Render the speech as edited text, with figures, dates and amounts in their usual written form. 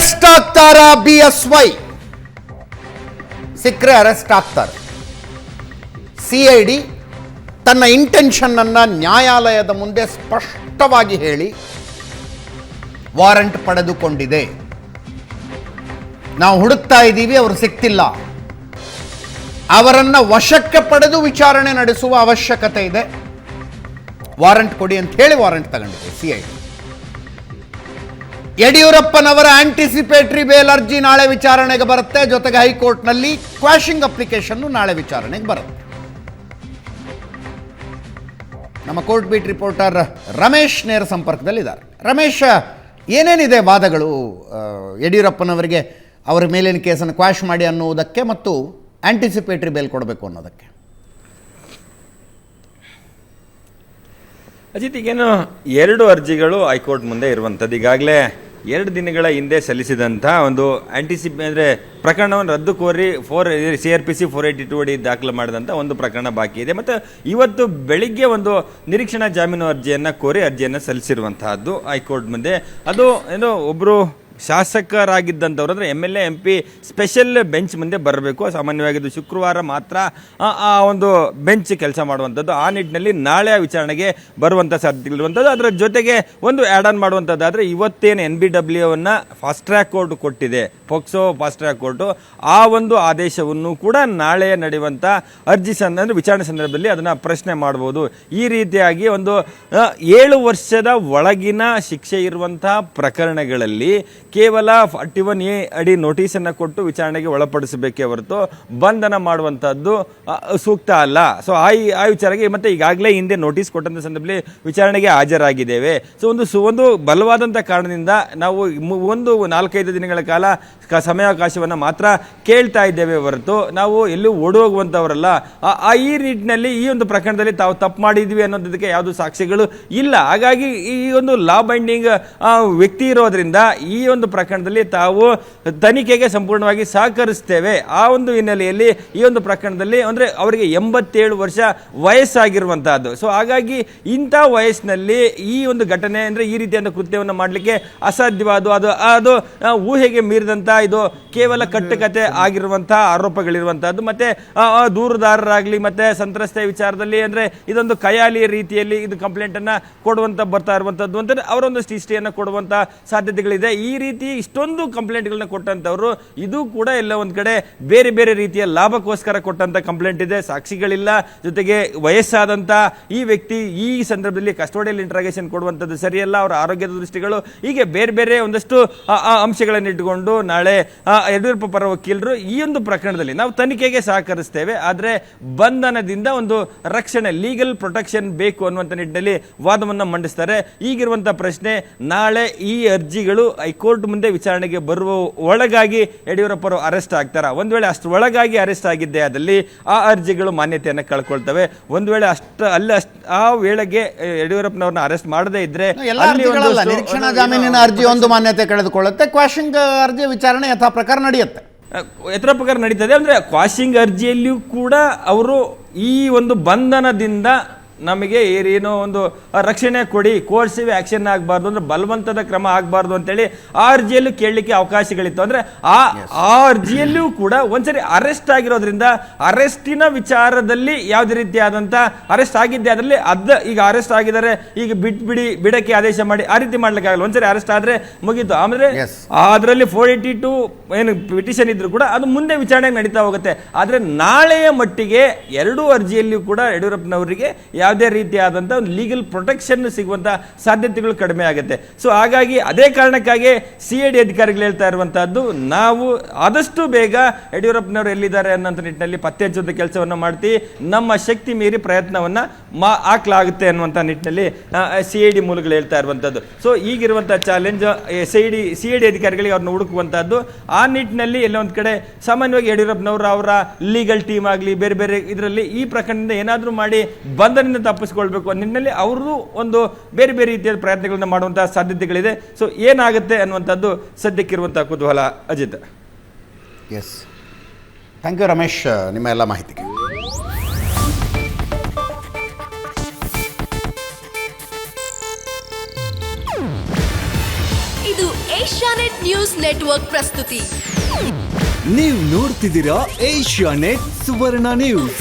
Arrest ಆಗ್ತಾರ BSY? ಸಿಕ್ಕರೆ arrest ಆಗ್ತಾರೆ. CID ತನ್ನ ಇಂಟೆನ್ಷನ್ ಅನ್ನ ನ್ಯಾಯಾಲಯದ ಮುಂದೆ ಸ್ಪಷ್ಟವಾಗಿ ಹೇಳಿ ವಾರಂಟ್ ಪಡೆದುಕೊಂಡಿದೆ. ನಾವು ಹುಡುಕ್ತಾ ಇದ್ದೀವಿ, ಅವರು ಸಿಕ್ತಿಲ್ಲ, ಅವರನ್ನ ವಶಕ್ಕೆ ಪಡೆದು ವಿಚಾರಣೆ ನಡೆಸುವ ಅವಶ್ಯಕತೆ ಇದೆ, ವಾರಂಟ್ ಕೊಡಿ ಅಂತ ಹೇಳಿ ವಾರಂಟ್ ತಗೊಂಡಿದೆ CID. ಯಡಿಯೂರಪ್ಪನವರ ಆಂಟಿಸಿಪೇಟರಿ ಬೇಲ್ ಅರ್ಜಿ ನಾಳೆ ವಿಚಾರಣೆಗೆ ಬರುತ್ತೆ. ಜೊತೆಗೆ ಹೈಕೋರ್ಟ್ನಲ್ಲಿ ಕ್ವಾಶಿಂಗ್ ಅಪ್ಲಿಕೇಶನ್ ನಾಳೆ ವಿಚಾರಣೆಗೆ ಬರುತ್ತೆ. ನಮ್ಮ ಕೋರ್ಟ್ ಬೀಟ್ ರಿಪೋರ್ಟರ್ ರಮೇಶ್ ನೇರ ಸಂಪರ್ಕದಲ್ಲಿದ್ದಾರೆ. ರಮೇಶ್, ಏನೇನಿದೆ ವಾದಗಳು ಯಡಿಯೂರಪ್ಪನವರಿಗೆ ಅವರ ಮೇಲಿನ ಕೇಸನ್ನು ಕ್ವಾಶ್ ಮಾಡಿ ಅನ್ನುವುದಕ್ಕೆ ಮತ್ತು ಆಂಟಿಸಿಪೇಟರಿ ಬೇಲ್ ಕೊಡಬೇಕು ಅನ್ನೋದಕ್ಕೆ? ಅಜಿತ್, ಈಗೇನು 2 ಅರ್ಜಿಗಳು ಹೈಕೋರ್ಟ್ ಮುಂದೆ ಇರುವಂಥದ್ದು. ಈಗಾಗಲೇ 2 ದಿನಗಳ ಹಿಂದೆ ಸಲ್ಲಿಸಿದಂಥ ಒಂದು ಅಂದರೆ ಪ್ರಕರಣವನ್ನು ರದ್ದು ಕೋರಿ CRPC 482 ಅಡಿ ದಾಖಲು ಮಾಡಿದಂಥ ಒಂದು ಪ್ರಕರಣ ಬಾಕಿ ಇದೆ. ಮತ್ತು ಇವತ್ತು ಬೆಳಿಗ್ಗೆ ಒಂದು ನಿರೀಕ್ಷಣಾ ಜಾಮೀನು ಅರ್ಜಿಯನ್ನು ಕೋರಿ ಅರ್ಜಿಯನ್ನು ಸಲ್ಲಿಸಿರುವಂತಹದ್ದು ಹೈಕೋರ್ಟ್ ಮುಂದೆ. ಅದು ಏನು ಒಬ್ಬರು ಶಾಸಕರಾಗಿದ್ದಂಥವ್ರು ಅಂದರೆ MLA MP ಸ್ಪೆಷಲ್ ಬೆಂಚ್ ಮುಂದೆ ಬರಬೇಕು. ಸಾಮಾನ್ಯವಾಗಿ ಶುಕ್ರವಾರ ಮಾತ್ರ ಆ ಒಂದು ಬೆಂಚ್ ಕೆಲಸ ಮಾಡುವಂಥದ್ದು. ಆ ನಿಟ್ಟಿನಲ್ಲಿ ನಾಳೆ ವಿಚಾರಣೆಗೆ ಬರುವಂಥ ಸಾಧ್ಯತೆಗಳಿರುವಂಥದ್ದು. ಅದರ ಜೊತೆಗೆ ಒಂದು ಆ್ಯಡ್ ಆನ್ ಮಾಡುವಂಥದ್ದಾದರೆ ಇವತ್ತೇನು NBWವನ್ನು ಫಾಸ್ಟ್ ಟ್ರ್ಯಾಕ್ ಕೋರ್ಟ್ ಕೊಟ್ಟಿದೆ, ಪೋಕ್ಸೋ ಫಾಸ್ಟ್ ಟ್ರ್ಯಾಕ್ ಕೋರ್ಟು, ಆ ಒಂದು ಆದೇಶವನ್ನು ಕೂಡ ನಾಳೆ ನಡೆಯುವಂಥ ಅರ್ಜಿ ಅಂದರೆ ವಿಚಾರಣೆ ಸಂದರ್ಭದಲ್ಲಿ ಅದನ್ನು ಪ್ರಶ್ನೆ ಮಾಡ್ಬೋದು. ಈ ರೀತಿಯಾಗಿ ಒಂದು 7 ವರ್ಷದ ಒಳಗಿನ ಶಿಕ್ಷೆ ಇರುವಂಥ ಪ್ರಕರಣಗಳಲ್ಲಿ ಕೇವಲ 41A ಅಡಿ ನೋಟಿಸನ್ನು ಕೊಟ್ಟು ವಿಚಾರಣೆಗೆ ಒಳಪಡಿಸಬೇಕೇ ಹೊರತು ಬಂಧನ ಮಾಡುವಂಥದ್ದು ಸೂಕ್ತ ಅಲ್ಲ. ಸೊ ಆ ವಿಚಾರಕ್ಕೆ ಮತ್ತೆ ಈಗಾಗಲೇ ಹಿಂದೆ ನೋಟಿಸ್ ಕೊಟ್ಟಂಥ ಸಂದರ್ಭದಲ್ಲಿ ವಿಚಾರಣೆಗೆ ಹಾಜರಾಗಿದ್ದೇವೆ. ಸೊ ಒಂದು ಬಲವಾದಂಥ ಕಾರಣದಿಂದ ನಾವು ಒಂದು 4-5 ದಿನಗಳ ಕಾಲ ಸಮಯಾವಕಾಶವನ್ನು ಮಾತ್ರ ಕೇಳ್ತಾ ಇದ್ದೇವೆ ಹೊರತು ನಾವು ಎಲ್ಲೂ ಓಡೋಗುವಂಥವರಲ್ಲ. ಈ ನಿಟ್ಟಿನಲ್ಲಿ ಈ ಒಂದು ಪ್ರಕರಣದಲ್ಲಿ ತಾವು ತಪ್ಪು ಮಾಡಿದ್ವಿ ಅನ್ನೋದಕ್ಕೆ ಯಾವುದು ಸಾಕ್ಷಿಗಳು ಇಲ್ಲ. ಹಾಗಾಗಿ ಈ ಒಂದು ಲಾ ಬೈಂಡಿಂಗ್ ವ್ಯಕ್ತಿ ಇರೋದ್ರಿಂದ ಈ ಒಂದು ಪ್ರಕರಣದಲ್ಲಿ ತಾವು ತನಿಖೆಗೆ ಸಂಪೂರ್ಣವಾಗಿ ಸಹಕರಿಸ್ತೇವೆ. ಆ ಒಂದು ಹಿನ್ನೆಲೆಯಲ್ಲಿ ಈ ಒಂದು ಪ್ರಕರಣದಲ್ಲಿ ಅಂದರೆ ಅವರಿಗೆ 87 ವರ್ಷ ವಯಸ್ಸಾಗಿರುವಂತಹದ್ದು. ಸೊ ಹಾಗಾಗಿ ಇಂಥ ವಯಸ್ಸಿನಲ್ಲಿ ಈ ಒಂದು ಘಟನೆ ಅಂದರೆ ಈ ರೀತಿಯಾದ ಕೃತ್ಯವನ್ನು ಮಾಡಲಿಕ್ಕೆ ಅಸಾಧ್ಯವಾದ ಅದು ಊಹೆಗೆ ಮೀರಿದಂಥ ಇದು ಕೇವಲ ಕಟ್ಟುಕತೆ ಆಗಿರುವಂತಹ ಆರೋಪಗಳಿರುವಂತಹದ್ದು. ಮತ್ತೆ ದೂರುದಾರರಾಗಲಿ ಮತ್ತೆ ಸಂತ್ರಸ್ತೆ ವಿಚಾರದಲ್ಲಿ ಅಂದರೆ ಇದೊಂದು ಕಯಾಲಿಯ ರೀತಿಯಲ್ಲಿ ಇದು ಕಂಪ್ಲೇಂಟ್ ಅನ್ನ ಬರ್ತಾ ಇರುವಂತದ್ದು ಅಂತ ಅವರೊಂದಷ್ಟು ಹಿಸ್ಟ್ರಿಯನ್ನು ಕೊಡುವಂತ ಸಾಧ್ಯತೆಗಳಿದೆ. ಈ ರೀತಿ ಇಷ್ಟೊಂದು ಕಂಪ್ಲೇಂಟ್ಗಳನ್ನ ಕೊಟ್ಟಂತವರು ಇದು ಕೂಡ ಎಲ್ಲ ಒಂದ್ ಕಡೆ ಬೇರೆ ಬೇರೆ ರೀತಿಯ ಲಾಭಕ್ಕೋಸ್ಕರ ಕೊಟ್ಟಂತ ಕಂಪ್ಲೇಂಟ್ ಇದೆ, ಸಾಕ್ಷಿಗಳಿಲ್ಲ. ಜೊತೆಗೆ ವಯಸ್ಸಾದಂತ ಈ ವ್ಯಕ್ತಿ ಈ ಸಂದರ್ಭದಲ್ಲಿ ಕಸ್ಟೋಡಿಯಲ್ ಇಂಟ್ರಾಗೇಷನ್ ಕೊಡುವಂತದ್ದು ಸರಿಯಲ್ಲ, ಅವರ ಆರೋಗ್ಯದ ದೃಷ್ಟಿಗಳು, ಹೀಗೆ ಬೇರೆ ಬೇರೆ ಒಂದಷ್ಟು ಅಂಶಗಳನ್ನು ಇಟ್ಟುಕೊಂಡು ನಾಳೆ ಯಡಿಯೂರಪ್ಪ ಪರ ವಕೀಲರು ಈ ಒಂದು ಪ್ರಕರಣದಲ್ಲಿ ನಾವು ತನಿಖೆಗೆ ಸಹಕರಿಸ್ತೇವೆ, ಆದರೆ ಬಂಧನದಿಂದ ಒಂದು ರಕ್ಷಣೆ, ಲೀಗಲ್ ಪ್ರೊಟೆಕ್ಷನ್ ಬೇಕು ಅನ್ನುವಂಥ ನಿಟ್ಟಿನಲ್ಲಿ ವಾದವನ್ನು ಮಂಡಿಸ್ತಾರೆ. ಈಗಿರುವಂತಹ ಪ್ರಶ್ನೆ, ನಾಳೆ ಈ ಅರ್ಜಿಗಳು ಹೈಕೋರ್ಟ್ ಮುಂದೆ ವಿಚಾರಣೆಗೆ ಬರುವ ಒಳಗಾಗಿ ಯಡಿಯೂರಪ್ಪರು ಅರೆಸ್ಟ್ ಆಗ್ತಾರ? ಒಂದ್ ವೇಳೆ ಅಷ್ಟು ಒಳಗಾಗಿ ಅರೆಸ್ಟ್ ಆಗಿದ್ದೆ ಆದಲ್ಲಿ ಆ ಅರ್ಜಿಗಳು ಮಾನ್ಯತೆಯನ್ನು ಕಳ್ಕೊಳ್ತವೆ. ಒಂದ್ ವೇಳೆ ಆ ವೇಳೆಗೆ ಯಡಿಯೂರಪ್ಪನವ್ರನ್ನ ಅರೆಸ್ಟ್ ಮಾಡದೇ ಇದ್ರೆ ನಿರೀಕ್ಷಣಾ ಜಾಮೀನಿನ ಅರ್ಜಿ ಒಂದು ಮಾನ್ಯತೆ ಕಳೆದುಕೊಳ್ಳುತ್ತೆ, ಕ್ವಾಶಿಂಗ್ ಅರ್ಜಿ ವಿಚಾರಣೆ ಯಥಾ ಪ್ರಕಾರ ನಡೆಯುತ್ತೆ. ಪ್ರಕಾರ ನಡೀತದೆ. ಅಂದ್ರೆ ಕ್ವಾಶಿಂಗ್ ಅರ್ಜಿಯಲ್ಲಿಯೂ ಕೂಡ ಅವರು ಈ ಒಂದು ಬಂಧನದಿಂದ ನಮಗೆ ಏನೋ ಒಂದು ರಕ್ಷಣೆ ಕೊಡಿ, ಕೋರ್ಸಿವ್ ಆಕ್ಷನ್ ಆಗಬಾರ್ದು, ಅಂದ್ರೆ ಬಲವಂತದ ಕ್ರಮ ಆಗಬಾರ್ದು ಅಂತೇಳಿ ಆ ಅರ್ಜಿಯಲ್ಲೂ ಕೇಳಲಿಕ್ಕೆ ಅವಕಾಶಗಳಿತ್ತು. ಅಂದ್ರೆ ಆ ಅರ್ಜಿಯಲ್ಲೂ ಕೂಡ ಒಂದ್ಸರಿ ಅರೆಸ್ಟ್ ಆಗಿರೋದ್ರಿಂದ ಅರೆಸ್ಟಿನ ವಿಚಾರದಲ್ಲಿ ಯಾವುದೇ ರೀತಿಯಾದಂತ ಅರೆಸ್ಟ್ ಆಗಿದ್ದೆ ಅದರಲ್ಲಿ ಈಗ ಅರೆಸ್ಟ್ ಆಗಿದ್ದಾರೆ, ಈಗ ಬಿಡಕ್ಕೆ ಆದೇಶ ಮಾಡಿ ಆ ರೀತಿ ಮಾಡ್ಲಿಕ್ಕೆ ಆಗಲ್ಲ. ಒಂದ್ಸರಿ ಅರೆಸ್ಟ್ ಆದ್ರೆ ಮುಗೀತು. ಆಮೇಲೆ ಅದರಲ್ಲಿ 482 ಏನು ಪಿಟಿಷನ್ ಇದ್ರು ಕೂಡ ಅದು ಮುಂದೆ ವಿಚಾರಣೆ ನಡೀತಾ ಹೋಗುತ್ತೆ. ಆದ್ರೆ ನಾಳೆಯ ಮಟ್ಟಿಗೆ 2 ಅರ್ಜಿಯಲ್ಲಿಯೂ ಕೂಡ ಯಡಿಯೂರಪ್ಪನವರಿಗೆ ಯಾವುದೇ ರೀತಿಯಾದಂಥ ಒಂದು ಲೀಗಲ್ ಪ್ರೊಟೆಕ್ಷನ್ ಸಿಗುವಂಥ ಸಾಧ್ಯತೆಗಳು ಕಡಿಮೆ ಆಗುತ್ತೆ. ಸೊ ಹಾಗಾಗಿ ಅದೇ ಕಾರಣಕ್ಕಾಗಿ CID ಅಧಿಕಾರಿಗಳು ಹೇಳ್ತಾ ಇರುವಂತಹದ್ದು, ನಾವು ಆದಷ್ಟು ಬೇಗ ಯಡಿಯೂರಪ್ಪನವರು ಎಲ್ಲಿದ್ದಾರೆ ಅನ್ನೋಂಥ ನಿಟ್ಟಿನಲ್ಲಿ ಪತ್ತೆ ಹಚ್ಚುವಂಥ ಕೆಲಸವನ್ನು ಮಾಡ್ತೀವಿ, ನಮ್ಮ ಶಕ್ತಿ ಮೀರಿ ಪ್ರಯತ್ನವನ್ನ ಹಾಕಲಾಗುತ್ತೆ ಅನ್ನುವಂಥ ನಿಟ್ಟಿನಲ್ಲಿ CID ಮೂಲಗಳು ಹೇಳ್ತಾ ಇರುವಂತದ್ದು. ಸೊ ಈಗಿರುವಂಥ ಚಾಲೆಂಜ್ CID ಅಧಿಕಾರಿಗಳಿಗೆ ಅವ್ರನ್ನ ಹುಡುಕುವಂತಹದ್ದು. ಆ ನಿಟ್ಟಿನಲ್ಲಿ ಎಲ್ಲೊಂದ್ ಕಡೆ ಸಾಮಾನ್ಯವಾಗಿ ಯಡಿಯೂರಪ್ಪನವರು ಅವರ ಲೀಗಲ್ ಟೀಮ್ ಆಗಲಿ ಬೇರೆ ಬೇರೆ ಇದರಲ್ಲಿ ಈ ಪ್ರಕರಣದಿಂದ ಏನಾದರೂ ಮಾಡಿ ಬಂಧನದಿಂದ ತಪ್ಪಿಸಿಕೊಳ್ಬೇಕು ನಿಟ್ಟಿನಲ್ಲಿ ಅವರು ಒಂದು ಬೇರೆ ಬೇರೆ ರೀತಿಯ ಪ್ರಯತ್ನಗಳನ್ನ ಮಾಡುವಂತಹ ಸಾಧ್ಯತೆಗಳಿದೆ. ಸೊ ಏನಾಗುತ್ತೆ ಅನ್ನುವಂಥದ್ದು ಸದ್ಯಕ್ಕಿರುವಂತಹ ಕುತೂಹಲ. Ajit, yes, thank you Ramesh ನಿಮ್ಮ ಎಲ್ಲ ಮಾಹಿತಿಗೆ. ಇದು ಏಷ್ಯಾನೆಟ್ ಏಷ್ಯಾನೆಟ್ ನ್ಯೂಸ್ ನೆಟ್ವರ್ಕ್ ಪ್ರಸ್ತುತಿ. ನೀವು ನೋಡ್ತಿದ್ದೀರಾ ಏಷ್ಯಾನೆಟ್ ಸುವರ್ಣ ನ್ಯೂಸ್.